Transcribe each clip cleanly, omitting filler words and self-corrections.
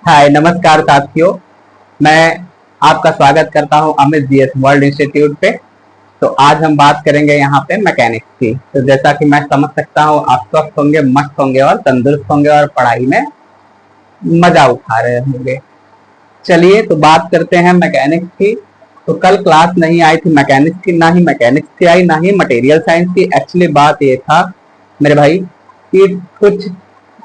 हाय नमस्कार साथियों। मैं आपका स्वागत करता हूं अमित जीएस वर्ल्ड इंस्टीट्यूट पे। तो आज हम बात करेंगे यहाँ पे मैकेनिक्स की। तो जैसा कि मैं समझ सकता हूं आप स्वस्थ होंगे, मस्त होंगे और तंदुरुस्त होंगे और पढ़ाई में मजा उठा रहे होंगे। चलिए तो बात करते हैं मैकेनिक्स की। तो कल क्लास नहीं आई थी मैकेनिक्स की, ना ही मैकेनिक्स की आई, ना ही मटेरियल साइंस की। एक्चुअली बात ये था मेरे भाई कि कुछ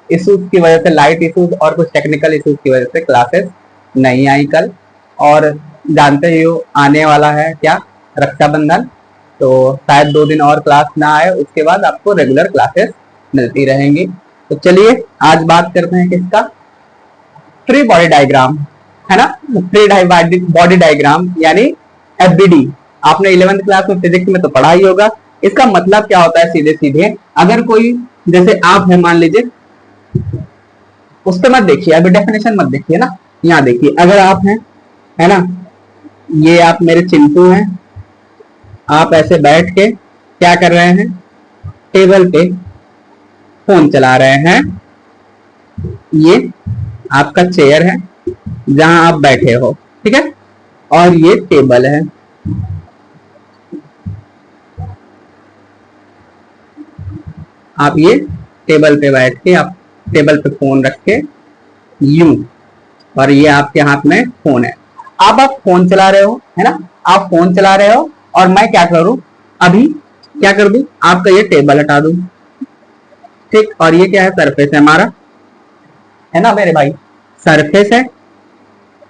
इश्यूज की वजह से, लाइट इश्यूज और कुछ टेक्निकल इश्यूज की वजह से क्लासेस नहीं आई कल। और जानते ही हो आने वाला है क्या, रक्षाबंधन। तो शायद 2 दिन और क्लास ना आए, उसके बाद आपको रेगुलर क्लासेस मिलती रहेंगी। तो चलिए आज बात करते हैं किसका, फ्री बॉडी डायग्राम, है ना। फ्री बॉडी डायग्राम यानी एफबीडी। आपने 11th क्लास में फिजिक्स में तो पढ़ा ही होगा। इसका मतलब क्या होता है, सीधे सीधे अगर कोई, जैसे आप है मान लीजिए, उस पर मत देखिए, अभी डेफिनेशन मत देखिए ना, यहाँ देखिए। अगर आप हैं, है ना, ये आप मेरे चिंटू हैं, आप ऐसे बैठ के क्या कर रहे हैं, टेबल पे फोन चला रहे हैं। ये आपका चेयर है जहां आप बैठे हो, ठीक है, और ये टेबल है। आप ये टेबल पे बैठ के, आप टेबल पे फोन रख के यूं, और ये आपके हाथ में फोन है। अब आप फोन चला रहे हो, है ना, आप फोन चला रहे हो और मैं क्या करूं, अभी क्या कर दूं, आपका ये टेबल हटा दूं, ठीक। और ये क्या है, सरफेस है हमारा, है ना मेरे भाई, सरफेस है।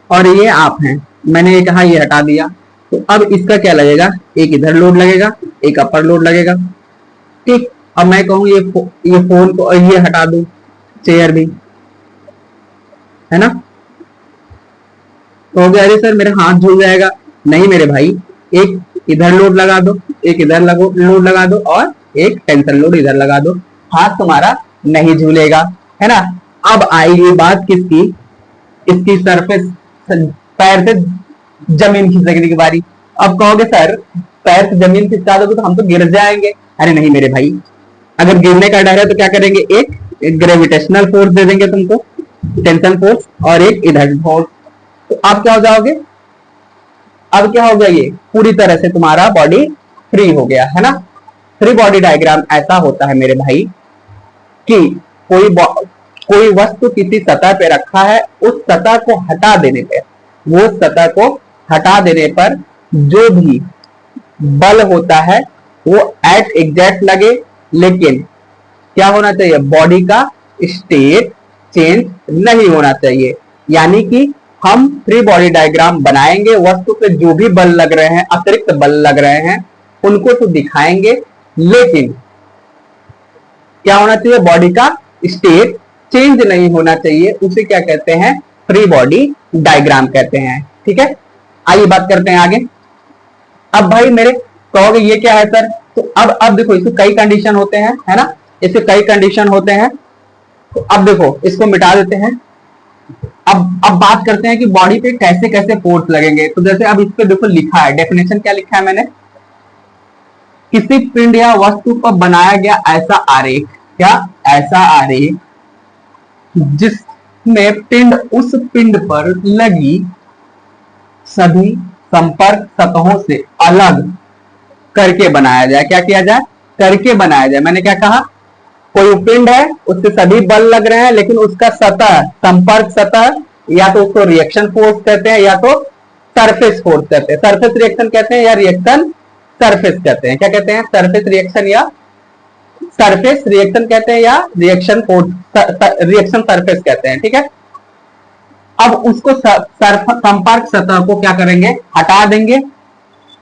और ये आप हैं, मैंने ये कहा, ये हटा दिया। तो अब इसका क्या लगेगा, एक इधर लोड लगेगा, एक अपर लोड लगेगा, ठीक। अब मैं कहूं ये फोन को ये हटा दूं, चेयर भी, है ना। तो हो गया, अरे सर मेरा हाथ झूल जाएगा। नहीं मेरे भाई, एक इधर लोड लगा दो, एक इधर लोड लगा दो और एक टेंशन लोड इधर लगा दो, हाथ तुम्हारा नहीं झूलेगा, है ना। अब आएगी बात किसकी, इसकी सरफेस, पैर से जमीन खिसकने की बारी। अब कहोगे सर पैर से जमीन खिसका दोगे तो हम तो गिर जाएंगे। अरे नहीं मेरे भाई, अगर गिरने का डर है तो क्या करेंगे, एक ग्रेविटेशनल फोर्स दे देंगे तुमको, टेंशन फोर्स, और एक इधर फोर्स। तो आप क्या हो जाओगे, अब क्या हो गया, ये पूरी तरह से तुम्हारा बॉडी फ्री हो गया, है ना। फ्री बॉडी डायग्राम ऐसा होता है मेरे भाई कि कोई वस्तु किसी सतह पे रखा है, उस सतह को हटा देने पे, वो सतह को हटा देने पर जो भी बल होता है वो एट एग्जैक्ट लगे, लेकिन क्या होना चाहिए, बॉडी का स्टेट चेंज नहीं होना चाहिए। यानी कि हम फ्री बॉडी डायग्राम बनाएंगे, वस्तु पे जो भी बल लग रहे हैं, अतिरिक्त बल लग रहे हैं, उनको तो दिखाएंगे, लेकिन क्या होना चाहिए, बॉडी का स्टेट चेंज नहीं होना चाहिए। उसे क्या कहते हैं, फ्री बॉडी डायग्राम कहते हैं, ठीक है। आइए बात करते हैं आगे। अब भाई मेरे कहोगे ये क्या है सर, तो अब देखो, इसके कई कंडीशन होते हैं, है ना, इसके कई कंडीशन होते हैं। तो अब देखो इसको मिटा देते हैं। अब बात करते हैं कि बॉडी पे कैसे कैसे फोर्स लगेंगे। तो जैसे अब इस पे देखो लिखा है, डेफिनेशन क्या लिखा है मैंने, किसी पिंड या वस्तु पर बनाया गया ऐसा आरेख, क्या, ऐसा आरेख जिसमें पिंड उस पिंड पर लगी सभी संपर्क सतहों से अलग करके बनाया जाए। क्या किया जाए, करके बनाया जाए। मैंने क्या कहा, कोई पिंड है, उससे सभी बल लग रहे हैं, लेकिन उसका सतह, संपर्क सतह, या तो उसको रिएक्शन फोर्स कहते हैं या तो सरफेस फोर्स कहते हैं। सरफेस रिएक्शन कहते हैं या रिएक्शन सरफेस कहते हैं। क्या कहते हैं, सरफेस रिएक्शन या सरफेस रिएक्शन कहते हैं या रिएक्शन फोर्स, रिएक्शन सरफेस कहते हैं, ठीक है। अब उसको संपर्क सतह को क्या करेंगे, हटा देंगे,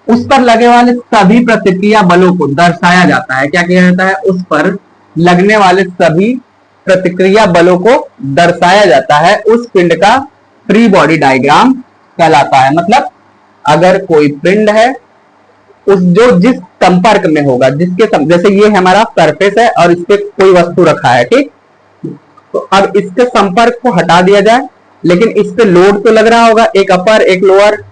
उस पर लगे वाले सभी प्रतिक्रिया बलों को दर्शाया जाता है। क्या किया जाता है, उस पर लगने वाले सभी प्रतिक्रिया बलों को दर्शाया जाता है। उस पिंड का फ्री बॉडी डायग्राम कहलाता है। मतलब अगर कोई पिंड है, उस जो जिस संपर्क में होगा, जैसे ये हमारा सरफेस है और इस पे कोई वस्तु रखा है, ठीक। तो अब इसके संपर्क को हटा दिया जाए, लेकिन इस पे लोड तो लग रहा होगा, एक अपर एक लोअर।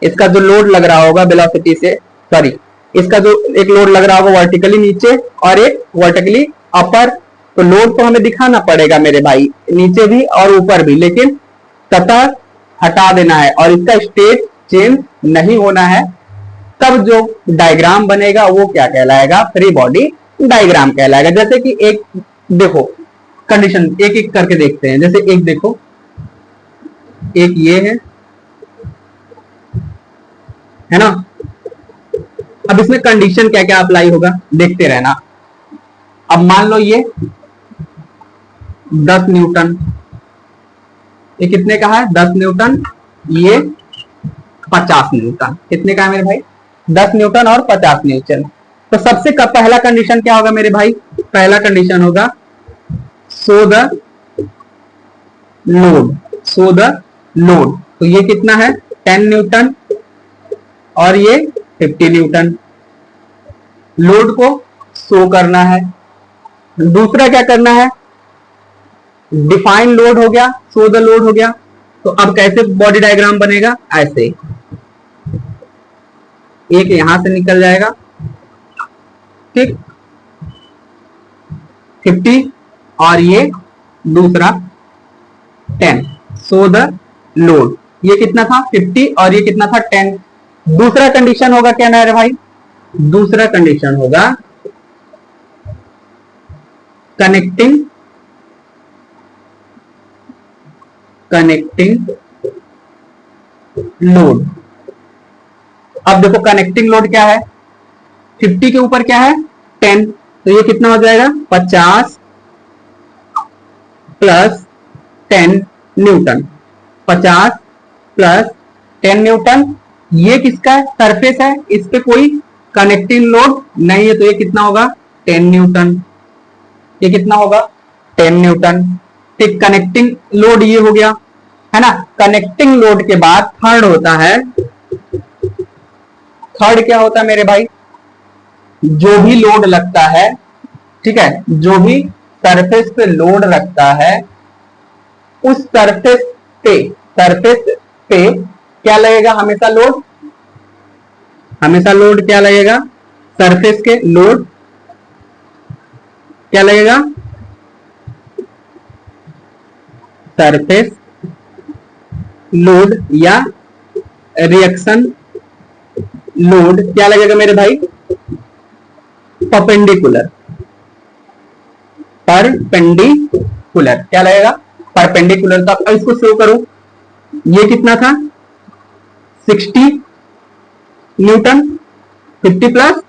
इसका जो लोड लग रहा होगा वेलोसिटी से, सॉरी, इसका जो एक लोड लग रहा होगा वर्टिकली नीचे और एक वर्टिकली अपर। तो लोड तो हमें दिखाना पड़ेगा मेरे भाई, नीचे भी और ऊपर भी, लेकिन सतह हटा देना है और इसका स्टेट चेंज नहीं होना है, तब जो डायग्राम बनेगा वो क्या कहलाएगा, फ्री बॉडी डायग्राम कहलाएगा। जैसे कि एक देखो कंडीशन एक एक करके देखते हैं। जैसे एक देखो, एक ये है ना। अब इसमें कंडीशन क्या क्या अप्लाई होगा देखते रहना। अब मान लो ये 10 न्यूटन, ये कितने का है 10 न्यूटन, ये 50 न्यूटन। कितने का है मेरे भाई 10 न्यूटन और 50 न्यूटन। तो सबसे पहला कंडीशन क्या होगा मेरे भाई, पहला कंडीशन होगा so the load, so the load. तो ये कितना है 10 न्यूटन और ये 50 न्यूटन। लोड को शो करना है। दूसरा क्या करना है, डिफाइन लोड हो गया, शो द लोड हो गया। तो अब कैसे बॉडी डायग्राम बनेगा, ऐसे एक यहां से निकल जाएगा, ठीक 50 और ये दूसरा 10, शो द लोड। ये कितना था 50 और ये कितना था 10। दूसरा कंडीशन होगा क्या ना रे भाई, दूसरा कंडीशन होगा कनेक्टिंग लोड। अब देखो कनेक्टिंग लोड क्या है, 50 के ऊपर क्या है 10, तो ये कितना हो जाएगा 50 प्लस 10 न्यूटन, 50 प्लस 10 न्यूटन। ये किसका है, सरफेस है, इस पे कोई कनेक्टिंग लोड नहीं है, तो ये कितना होगा 10 न्यूटन। ये कितना होगा 10 न्यूटन। ठीक, कनेक्टिंग लोड ये हो गया है ना। कनेक्टिंग लोड के बाद थर्ड होता है, थर्ड क्या होता है मेरे भाई, जो भी लोड लगता है, ठीक है, जो भी सरफेस पे लोड लगता है, उस सरफेस पे क्या लगेगा, हमेशा लोड, हमेशा लोड क्या लगेगा, सरफेस के लोड क्या लगेगा, सरफेस लोड या रिएक्शन लोड क्या लगेगा मेरे भाई, परपेंडिकुलर, परपेंडिकुलर क्या लगेगा, परपेंडिकुलर। तो अब इसको शो करो, ये कितना था 60 न्यूटन, 50 प्लस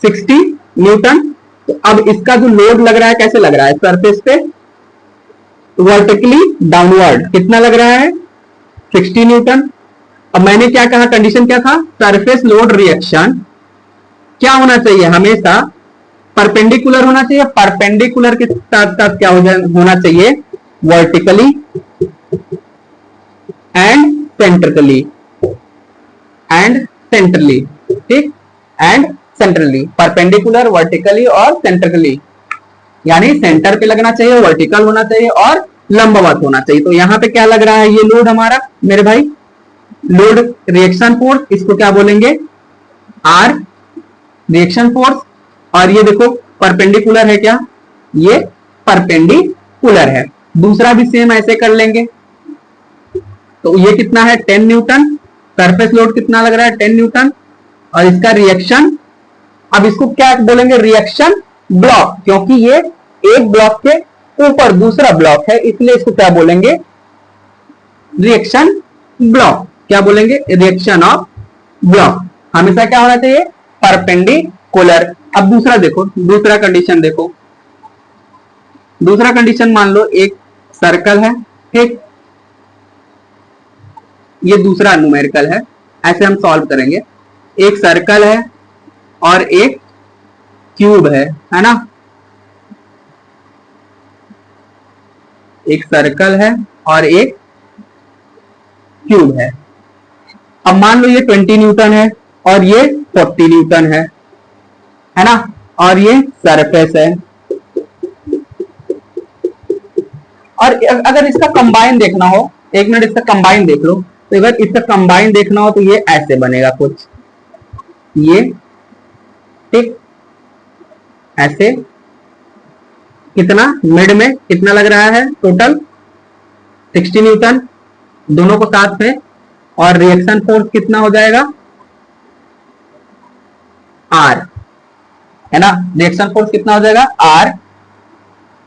60 न्यूटन। तो अब इसका जो लोड लग रहा है कैसे लग रहा है, सरफेस पे वर्टिकली डाउनवर्ड, कितना लग रहा है 60 न्यूटन। अब मैंने क्या कहा, कंडीशन क्या था, सरफेस लोड रिएक्शन क्या होना चाहिए, हमेशा परपेंडिकुलर होना चाहिए। परपेंडिकुलर के साथ साथ क्या होना चाहिए, vertically and centrally, and centrally, ठीक, एंड सेंट्रली, परपेंडिकुलर, वर्टिकली और सेंट्रली, यानी सेंटर पे लगना चाहिए, वर्टिकल होना चाहिए और लंबवत होना चाहिए। तो यहां पे क्या लग रहा है, ये लोड हमारा मेरे भाई लोड रिएक्शन फोर्स, इसको क्या बोलेंगे आर रिएक्शन फोर्स। और ये देखो परपेंडिकुलर है क्या, ये परपेंडिकुलर है। दूसरा भी सेम ऐसे कर लेंगे। तो ये कितना है 10 न्यूटन, सरफेस लोड कितना लग रहा है 10 न्यूटन, और इसका रिएक्शन, अब इसको क्या बोलेंगे, रिएक्शन ब्लॉक, क्योंकि ये एक ब्लॉक के ऊपर दूसरा ब्लॉक है, इसलिए इसको क्या बोलेंगे, रिएक्शन ब्लॉक। क्या बोलेंगे, रिएक्शन ऑफ ब्लॉक। हमेशा क्या होना चाहिए, परपेंडिकुलर। अब दूसरा देखो, दूसरा कंडीशन देखो, दूसरा कंडीशन मान लो एक सर्कल है, ठीक, ये दूसरा न्यूमेरिकल है, ऐसे हम सॉल्व करेंगे। एक सर्कल है और एक क्यूब है ना, एक सर्कल है और एक क्यूब है। अब मान लो ये 20 न्यूटन है और ये 40 न्यूटन है ना, और ये सरफेस है। और अगर इसका कंबाइन देखना हो, एक मिनट इसका कंबाइन देख लो, तो अगर इसका कंबाइन देखना हो तो ये ऐसे बनेगा कुछ, ये ठीक ऐसे। कितना मिड में कितना लग रहा है, टोटल 60 न्यूटन, दोनों को साथ में, और रिएक्शन फोर्स कितना हो जाएगा, आर, है ना। रिएक्शन फोर्स कितना हो जाएगा, आर।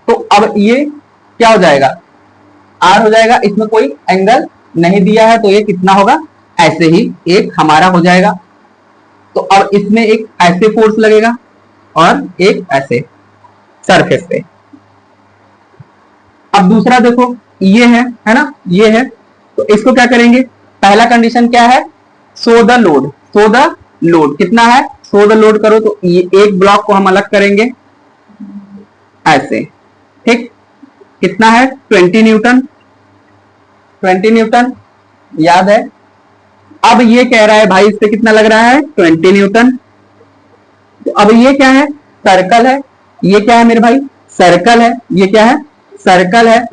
तो अब ये क्या हो जाएगा, आर हो जाएगा, इसमें कोई एंगल नहीं दिया है, तो ये कितना होगा, ऐसे ही एक हमारा हो जाएगा। तो अब इसमें एक ऐसे फोर्स लगेगा और एक ऐसे सरफेस पे। अब दूसरा देखो, ये है ना, ये है, तो इसको क्या करेंगे, पहला कंडीशन क्या है, so the load, so the load कितना है, सो द लोड करो, तो ये एक ब्लॉक को हम अलग करेंगे ऐसे, ठीक, कितना है 20 न्यूटन, 20 न्यूटन याद है। अब ये कह रहा है भाई इस पे कितना लग रहा है, 20 न्यूटन। तो अब ये क्या है, सर्कल है, ये क्या है मेरे भाई, सर्कल है, ये क्या है, सर्कल है,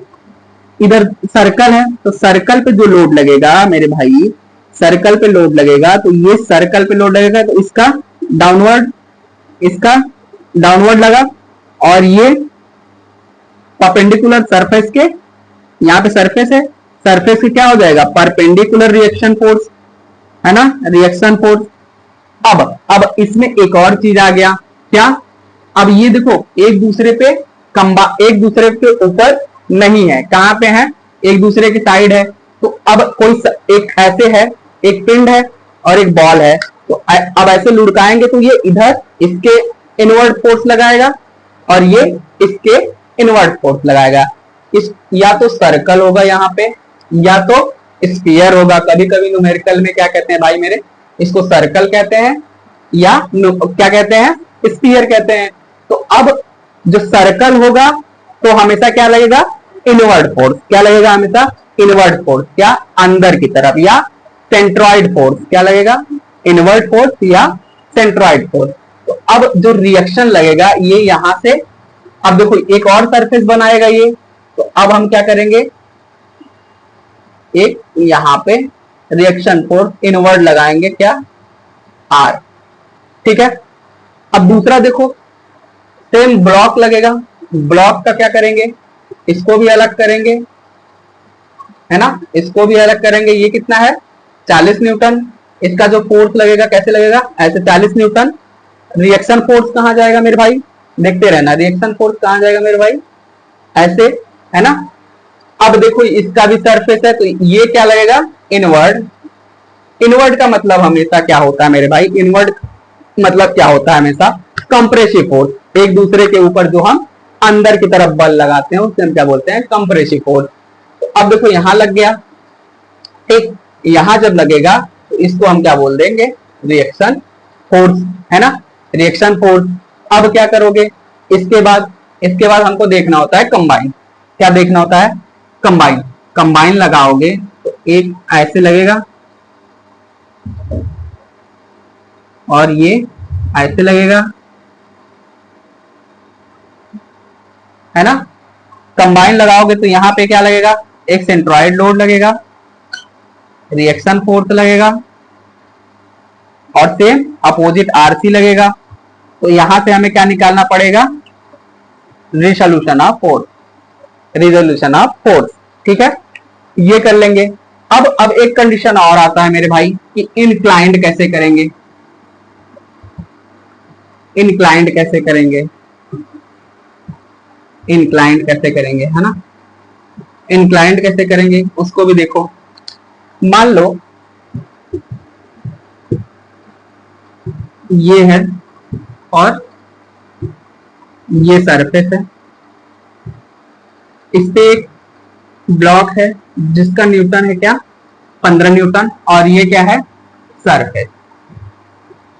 इधर सर्कल है, तो सर्कल पे जो लोड लगेगा मेरे भाई, सर्कल पे लोड लगेगा, तो ये सर्कल पे लोड लगेगा, तो इसका डाउनवर्ड, इसका डाउनवर्ड लगा, और ये परपेंडिकुलर सरफेस के, यहाँ पे सरफेस है, सरफेस के क्या हो जाएगा, परपेंडिकुलर रिएक्शन फोर्स, है ना, रिएक्शन फोर्स। अब इसमें एक और चीज आ गया, क्या, अब ये देखो एक दूसरे पे एक दूसरे के ऊपर नहीं है, कहां पे है, एक दूसरे की साइड है। तो अब कोई एक ऐसे है, एक पिंड है और एक बॉल है, तो अब ऐसे लुढ़काएंगे तो ये इधर इसके इनवर्ट फोर्स लगाएगा और ये इसके इनवर्ट फोर्स लगाएगा। इस या तो सर्कल होगा यहाँ पे, या तो स्फीयर होगा। कभी कभी न्यूमेरिकल में क्या कहते हैं भाई मेरे, इसको सर्कल कहते हैं या क्या कहते हैं, स्फीयर कहते हैं। तो अब जो सर्कल होगा तो हमेशा क्या लगेगा, इनवर्ड फोर्स, क्या लगेगा हमेशा, इनवर्ड फोर्स, क्या, अंदर की तरफ, या सेंट्रॉइड फोर्स, क्या लगेगा, इनवर्ड फोर्स या सेंट्रॉइड फोर्स। तो अब जो रिएक्शन लगेगा ये यहां से, अब देखो एक और सरफेस बनाएगा ये, तो अब हम क्या करेंगे, एक यहां पे रिएक्शन फोर्स इनवर्ड लगाएंगे, क्या, आर, ठीक है। अब दूसरा देखो, सेम ब्लॉक लगेगा, ब्लॉक का क्या करेंगे, इसको भी अलग करेंगे, है ना, इसको भी अलग करेंगे। ये कितना है, 40 न्यूटन। इसका जो फोर्स लगेगा कैसे लगेगा, ऐसे 40 न्यूटन। रिएक्शन फोर्स कहां जाएगा मेरे भाई, देखते रहना, रिएक्शन फोर्स कहां जाएगा मेरे भाई, ऐसे, है ना। अब देखो इसका भी सरफेस है, तो ये क्या लगेगा, इनवर्ड। इनवर्ड का मतलब हमेशा क्या होता है मेरे भाई, इनवर्ड मतलब क्या होता है हमेशा, कंप्रेसिव फोर्स, एक दूसरे के ऊपर जो हम अंदर की तरफ बल लगाते हैं उसे हम क्या बोलते हैं, कंप्रेसिव फोर्स। तो अब देखो यहां लग गया, ठीक, यहां जब लगेगा तो इसको हम क्या बोल देंगे, रिएक्शन फोर्स, है ना, रिएक्शन फोर्स। अब क्या करोगे, इसके बाद हमको देखना होता है कंबाइन। क्या देखना होता है, कंबाइन। कंबाइन लगाओगे तो एक ऐसे लगेगा और ये ऐसे लगेगा, है ना। कंबाइन लगाओगे तो यहां पे क्या लगेगा, एक सेंट्रॉइड लोड लगेगा, रिएक्शन फोर्स लगेगा और सेम अपोजिट आरसी लगेगा। तो यहां से हमें क्या निकालना पड़ेगा, resolution of force, resolution of force, ठीक है, ये कर लेंगे। अब एक कंडीशन और आता है मेरे भाई कि इनक्लाइंड कैसे करेंगे, इनक्लाइंड कैसे करेंगे, इनक्लाइंड कैसे करेंगे, है ना, इनक्लाइंड कैसे करेंगे उसको भी देखो। मान लो ये है और ये सरफेस है, इस पे एक ब्लॉक है जिसका न्यूटन है क्या, 15 न्यूटन, और ये क्या है, सरफेस,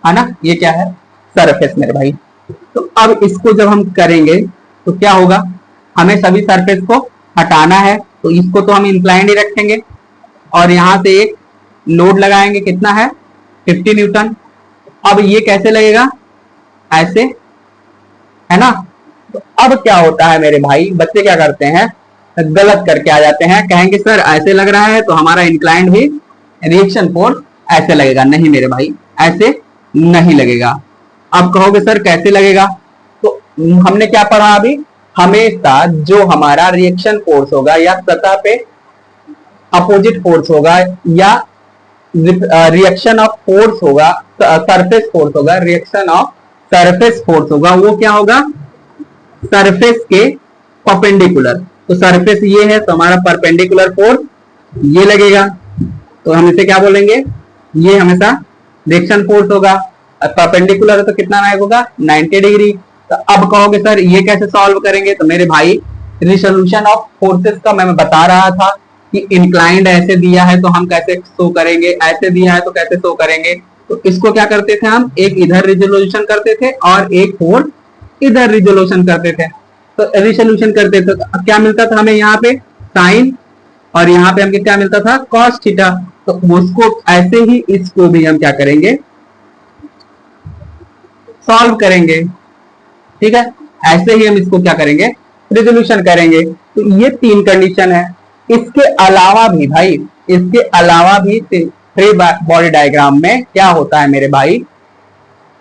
है ना, ये क्या है, सरफेस मेरे भाई। तो अब इसको जब हम करेंगे तो क्या होगा, हमें सभी सरफेस को हटाना है, तो इसको तो हम इंक्लाइंड ही रखेंगे और यहां से एक लोड लगाएंगे, कितना है, 50 न्यूटन। अब ये कैसे लगेगा, ऐसे, है ना। तो अब क्या होता है मेरे भाई, बच्चे क्या करते हैं, गलत करके आ जाते हैं, कहेंगे सर ऐसे लग रहा है तो हमारा इंक्लाइंड भी रिएक्शन फोर्स ऐसे लगेगा। नहीं मेरे भाई, ऐसे नहीं लगेगा। अब कहोगे सर कैसे लगेगा, तो हमने क्या पढ़ा अभी, हमेशा जो हमारा रिएक्शन फोर्स होगा या सतह पे अपोजिट फोर्स होगा या रिएक्शन ऑफ फोर्स होगा, सरफेस फोर्स होगा, रिएक्शन ऑफ सरफेस फोर्स होगा, वो क्या होगा, सरफेस के परपेंडिकुलर। तो सरफेस ये है तो हमारा परपेंडिकुलर फोर्स ये लगेगा, तो हम इसे क्या बोलेंगे, ये हमेशा रिएक्शन फोर्स होगा। परपेंडिकुलर है तो कितना होगा, 90 डिग्री। तो अब कहोगे सर ये कैसे सॉल्व करेंगे, तो मेरे भाई रिसोल्यूशन ऑफ फोर्सेस का मैं बता रहा था कि इंक्लाइंड ऐसे दिया है तो हम कैसे शो करेंगे, ऐसे दिया है तो कैसे शो करेंगे। तो इसको क्या करते थे हम, एक इधर रिजोल्यूशन करते थे और एक और इधर रिजोल्यूशन करते थे। तो रिजोल्यूशन करते थे तो क्या मिलता था हमें यहाँ पे साइन, और यहाँ पे हमें क्या मिलता था कॉस थीटा। तो उसको ऐसे ही इसको भी हम क्या करेंगे, सॉल्व करेंगे। ठीक है, ऐसे ही हम इसको क्या करेंगे, रिजोल्यूशन करेंगे। तो ये 3 कंडीशन है। इसके अलावा भी भाई, इसके अलावा भी फ्री बॉडी डायग्राम में क्या होता है मेरे भाई,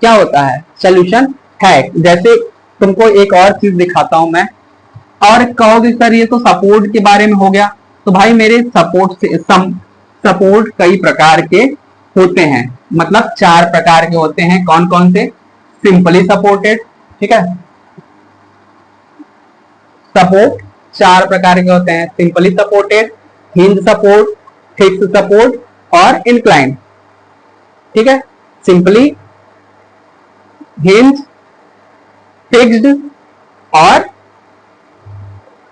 क्या होता है, सोल्यूशन है। जैसे तुमको एक और चीज दिखाता हूं मैं, और कहोगे सर ये तो सपोर्ट के बारे में हो गया। तो भाई मेरे सपोर्ट कई प्रकार के होते हैं, मतलब 4 प्रकार के होते हैं। कौन कौन से, सिंपली सपोर्टेड, ठीक है, सपोर्ट 4 प्रकार के होते हैं, simply supported, hinge support, fix support और इंक्लाइन। ठीक है, सिंपली, हिंज, फिक्स्ड और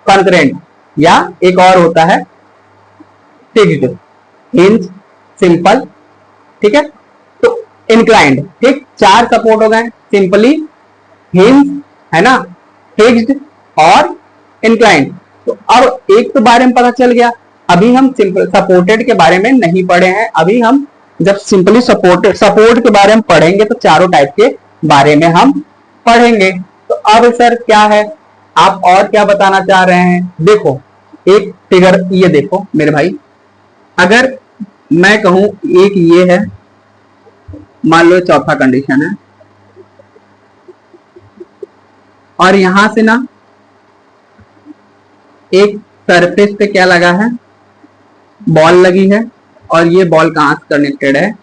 कंकरेंट, या एक और होता है फिक्स्ड, हिंज, सिंपल, ठीक है, तो इंक्लाइंड। ठीक, 4 सपोर्ट हो गए, सिंपली, हिंज, है ना, फिक्स्ड और इंक्लाइंड। तो अब एक तो बारे में पता चल गया। अभी हम सिंपल सपोर्टेड के बारे में नहीं पढ़े हैं। अभी हम जब सिंपली सपोर्ट के बारे में पढ़ेंगे तो चारों टाइप के बारे में हम पढ़ेंगे। तो अब सर क्या है, आप और क्या बताना चाह रहे हैं। देखो एक फिगर ये देखो मेरे भाई, अगर मैं कहूं एक ये है, मान लो चौथा कंडीशन है, और यहां से ना एक सरफेस पे क्या लगा है, बॉल लगी है, और ये बॉल कहां से कनेक्टेड है,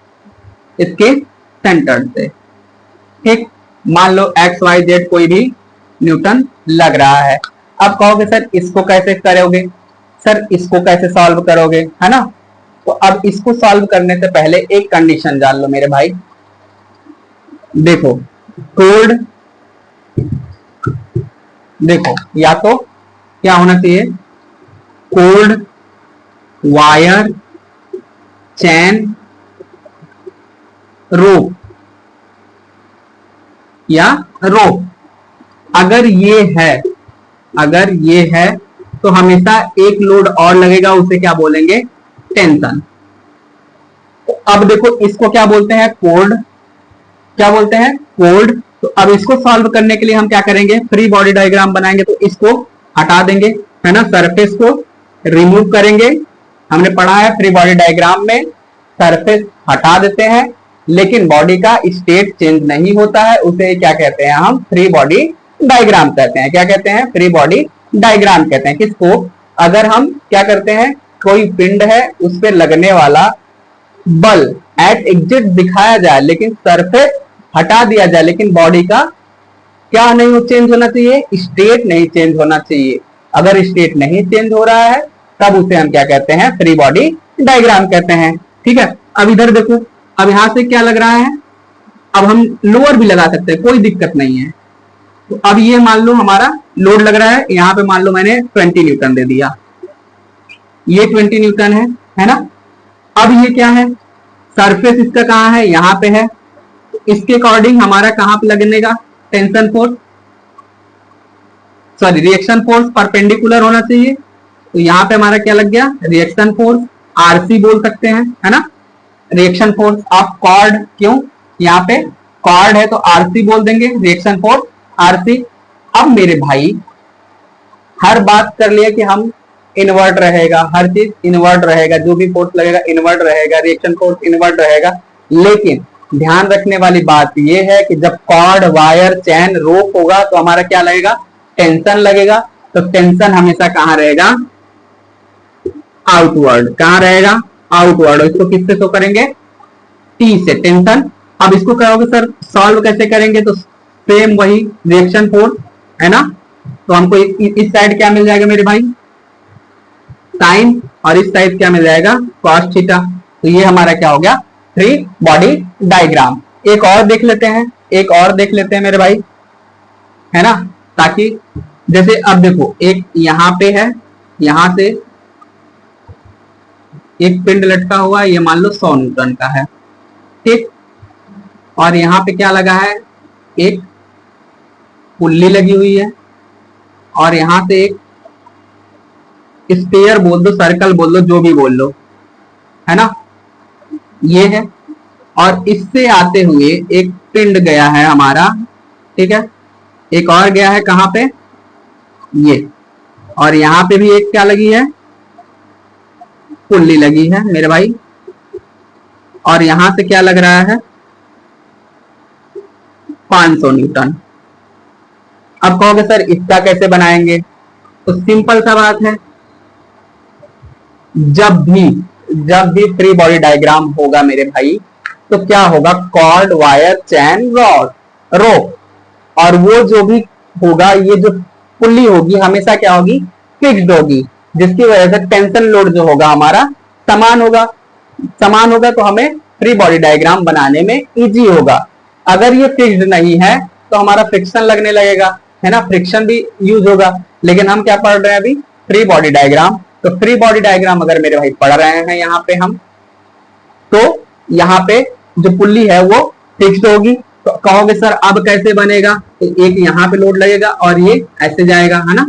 इसके सेंटर से। ठीक, मान लो एक्स वाई जेड कोई भी न्यूटन लग रहा है। अब कहोगे सर इसको कैसे करोगे, सर इसको कैसे सॉल्व करोगे, है ना। तो अब इसको सॉल्व करने से पहले एक कंडीशन जान लो मेरे भाई। देखो कोल्ड, देखो या तो क्या होना चाहिए, कोल्ड वायर चैन रोप या रोप। अगर ये है तो हमेशा एक लोड और लगेगा, उसे क्या बोलेंगे, टेंशन। तो अब देखो इसको क्या बोलते हैं, कोल्ड, क्या बोलते हैं, कोल्ड। तो अब इसको सॉल्व करने के लिए हम क्या करेंगे, फ्री बॉडी डायग्राम बनाएंगे। तो इसको हटा देंगे, है ना, सरफेस को रिमूव करेंगे। हमने पढ़ा है फ्री बॉडी डायग्राम में सरफेस हटा देते हैं, लेकिन बॉडी का स्टेट चेंज नहीं होता है। उसे क्या कहते हैं, हम फ्री बॉडी डायग्राम कहते हैं। क्या कहते हैं, फ्री बॉडी डायग्राम कहते हैं किसको, अगर हम क्या करते हैं, कोई पिंड है उस पर लगने वाला बल एट एग्जिट दिखाया जाए, लेकिन सरफेस हटा दिया जाए, लेकिन बॉडी का क्या नहीं चेंज होना चाहिए, स्टेट नहीं चेंज होना चाहिए। अगर स्टेट नहीं चेंज हो रहा है तब उसे हम क्या कहते हैं, फ्री बॉडी डायग्राम कहते हैं। ठीक है, अब इधर देखो, अब यहां से क्या लग रहा है, अब हम लोअर भी लगा सकते हैं, कोई दिक्कत नहीं है। तो अब ये मान लो हमारा लोड लग रहा है, यहां पे मान लो मैंने 20 न्यूटन दे दिया, ये 20 न्यूटन है ना। अब ये क्या है, सरफेस इसका कहां है, यहां पे है। इसके अकॉर्डिंग हमारा कहां पे लगने का tension force, sorry reaction force perpendicular होना चाहिए। तो यहां पे हमारा क्या लग गया, रिएक्शन फोर्स, आरसी बोल सकते हैं, है ना, रिएक्शन फोर्स ऑफ कॉर्ड। क्यों, यहाँ पे कॉर्ड है तो आरसी बोल देंगे, रिएक्शन फोर्स आरसी। अब मेरे भाई हर बात कर लिया कि हम इनवर्ट रहेगा, हर चीज इनवर्ट रहेगा, जो भी फोर्स लगेगा इनवर्ट रहेगा, रिएक्शन फोर्स इनवर्ट रहेगा। लेकिन ध्यान रखने वाली बात यह है कि जब कॉर्ड वायर चैन रोप होगा तो हमारा क्या लगेगा, टेंशन लगेगा। तो टेंशन हमेशा कहां रहेगा, आउटवर्ड। कहां रहेगा? आउटवर्ड। इसको किससे शो करेंगे? टी से, टेंशन। अब इसको कहोगे सर सॉल्व कैसे करेंगे? तो सेम वही रिएक्शन फोर्स है ना। तो हमको इस साइड क्या मिल जाएगा मेरे भाई? साइन, और इस साइड क्या मिल जाएगा? Cos theta. तो ये हमारा क्या हो गया? Free body diagram. एक और देख लेते हैं, एक और देख लेते हैं मेरे भाई, है ना, ताकि जैसे अब देखो एक यहां पे है, यहां से एक पिंड लटका हुआ है, ये मान लो 100 न्यूटन का है, ठीक। और यहां पे क्या लगा है? एक पुल्ली लगी हुई है, और यहां से एक स्फीयर बोल दो, सर्कल बोल दो, जो भी बोल लो, है ना, ये है। और इससे आते हुए एक पिंड गया है हमारा, ठीक है। एक और गया है कहां पे? ये। और यहां पे भी एक क्या लगी है? पुल्ली लगी है मेरे भाई। और यहां से क्या लग रहा है? 500 न्यूटन। अब कहोगे सर इसका कैसे बनाएंगे? तो सिंपल सा बात है, जब भी फ्री बॉडी डायग्राम होगा मेरे भाई, तो क्या होगा? कॉर्ड, वायर, चैन, रॉड, रोप। और वो जो भी होगा, ये जो पुल्ली होगी हमेशा क्या होगी? फिक्स्ड होगी, जिसकी वजह से टेंशन लोड जो होगा हमारा समान होगा। समान होगा तो हमें फ्री बॉडी डायग्राम बनाने में इजी होगा। अगर ये फिक्स्ड नहीं है तो हमारा फ्रिक्शन लगने लगेगा, है ना, फ्रिक्शन भी यूज होगा। लेकिन हम क्या पढ़ रहे हैं अभी? Free body diagram. तो फ्री बॉडी डायग्राम अगर मेरे भाई पढ़ रहे हैं यहाँ पे हम, तो यहाँ पे जो पुल्ली है वो फिक्स्ड होगी। तो कहोगे सर अब कैसे बनेगा? तो एक यहाँ पे लोड लगेगा और ये ऐसे जाएगा, है ना,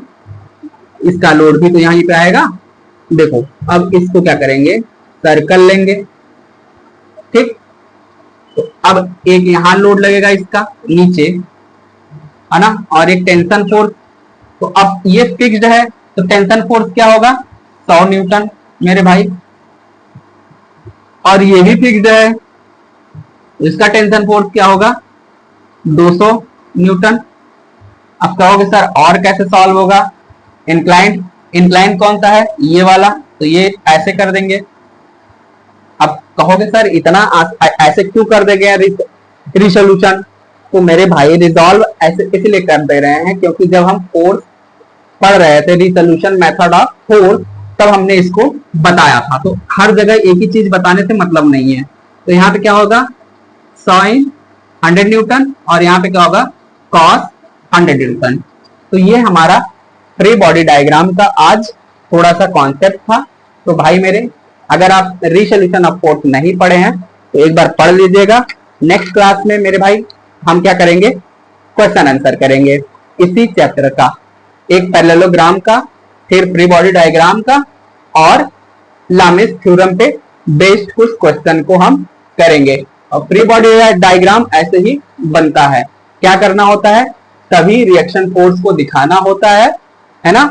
इसका लोड भी तो यहीं पे आएगा। देखो अब इसको क्या करेंगे? सर्कल लेंगे, ठीक। तो अब एक यहां लोड लगेगा इसका नीचे, है ना, और एक टेंशन फोर्स। तो अब ये फिक्स्ड है तो टेंशन फोर्स क्या होगा? 100 न्यूटन मेरे भाई। और ये भी फिक्स्ड है, इसका टेंशन फोर्स क्या होगा? 200 न्यूटन। अब कहोगे सर और कैसे सॉल्व होगा? इंक्लाइंड। इंक्लाइंड कौन सा है? ये वाला। तो ये ऐसे कर देंगे। अब कहोगे सर इतना ऐसे क्यों कर देंगे रिसोल्यूशन? तो मेरे भाई रिजॉल्व ऐसे इसलिए कर दे रहे हैं क्योंकि जब हम फोर्स पढ़ रहे थे, रिसोल्यूशन मेथड ऑफ फोर्स, तब हमने इसको बताया था। तो हर जगह एक ही चीज बताने से मतलब नहीं है। तो यहाँ पे क्या होगा? साइन 100 न्यूटन, और यहाँ पे क्या होगा? Cos 100 Newton. तो ये हमारा फ्री बॉडी डायग्राम का आज थोड़ा सा कॉन्सेप्ट था। तो भाई मेरे, अगर आप रिसोल्यूशन ऑफ फोर्स नहीं पढ़े हैं तो एक बार पढ़ लीजिएगा। नेक्स्ट क्लास में मेरे भाई हम क्या करेंगे? क्वेश्चन आंसर करेंगे इसी चैप्टर का, एक पैरेललोग्राम का, फिर फ्री बॉडी डायग्राम का, और लामिस थ्योरम पे बेस्ड कुछ क्वेश्चन को हम करेंगे। और फ्री बॉडी डायग्राम ऐसे ही बनता है। क्या करना होता है? सभी रिएक्शन फोर्स को दिखाना होता है ना,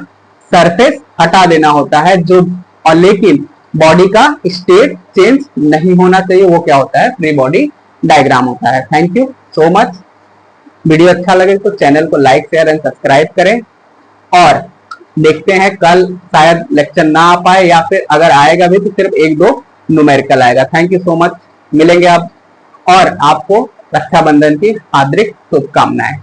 सरफेस हटा देना होता है जो, और लेकिन बॉडी का स्टेट चेंज नहीं होना चाहिए। वो क्या होता है? फ्री बॉडी डायग्राम होता है। Thank you so much. Video अच्छा लगे तो चैनल को लाइक, शेयर एंड सब्सक्राइब करें। और देखते हैं कल शायद लेक्चर ना आ पाए, या फिर अगर आएगा भी तो सिर्फ 1-2 न्यूमेरिकल आएगा। Thank you so much. मिलेंगे अब, और आपको रक्षाबंधन की हार्दिक शुभकामनाएं।